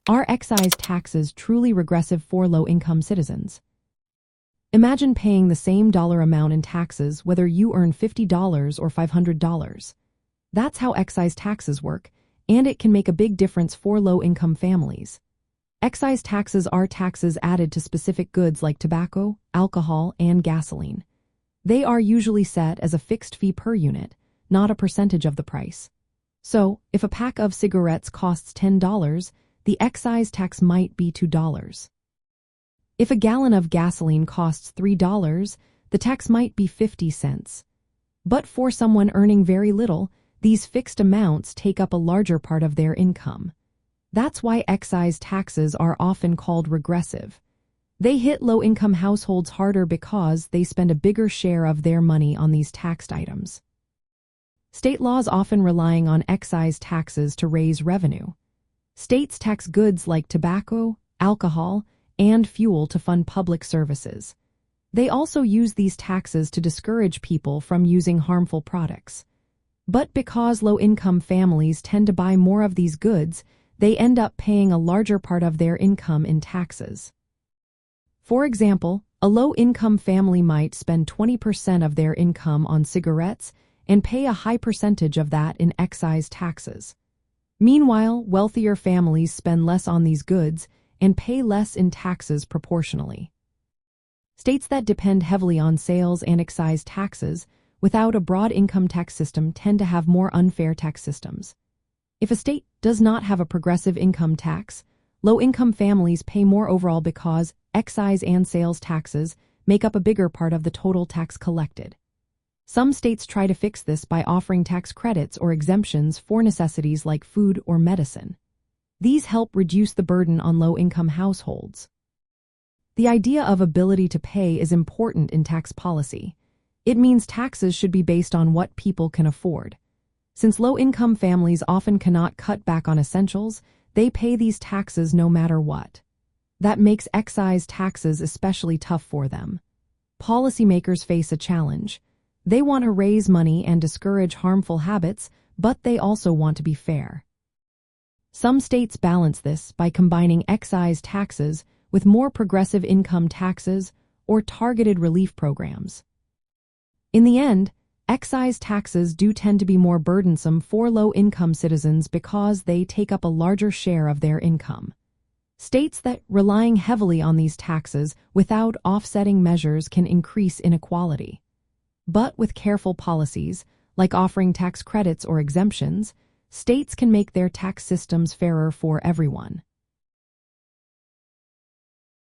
Are excise taxes truly regressive for low-income citizens? Imagine paying the same dollar amount in taxes whether you earn $50 or $500. That's how excise taxes work, and it can make a big difference for low-income families. Excise taxes are taxes added to specific goods like tobacco, alcohol, and gasoline. They are usually set as a fixed fee per unit, not a percentage of the price. So, if a pack of cigarettes costs $10, the excise tax might be $2. If a gallon of gasoline costs $3, the tax might be 50 cents. But for someone earning very little, these fixed amounts take up a larger part of their income. That's why excise taxes are often called regressive. They hit low-income households harder because they spend a bigger share of their money on these taxed items. State laws often relying on excise taxes to raise revenue. States tax goods like tobacco, alcohol, and fuel to fund public services. They also use these taxes to discourage people from using harmful products. But because low-income families tend to buy more of these goods, they end up paying a larger part of their income in taxes. For example, a low-income family might spend 20% of their income on cigarettes and pay a high percentage of that in excise taxes. Meanwhile, wealthier families spend less on these goods and pay less in taxes proportionally. States that depend heavily on sales and excise taxes without a broad income tax system tend to have more unfair tax systems. If a state does not have a progressive income tax, low-income families pay more overall because excise and sales taxes make up a bigger part of the total tax collected. Some states try to fix this by offering tax credits or exemptions for necessities like food or medicine. These help reduce the burden on low-income households. The idea of ability to pay is important in tax policy. It means taxes should be based on what people can afford. Since low-income families often cannot cut back on essentials, they pay these taxes no matter what. That makes excise taxes especially tough for them. Policymakers face a challenge. They want to raise money and discourage harmful habits, but they also want to be fair. Some states balance this by combining excise taxes with more progressive income taxes or targeted relief programs. In the end, excise taxes do tend to be more burdensome for low-income citizens because they take up a larger share of their income. States that relying heavily on these taxes without offsetting measures can increase inequality. But with careful policies, like offering tax credits or exemptions, states can make their tax systems fairer for everyone.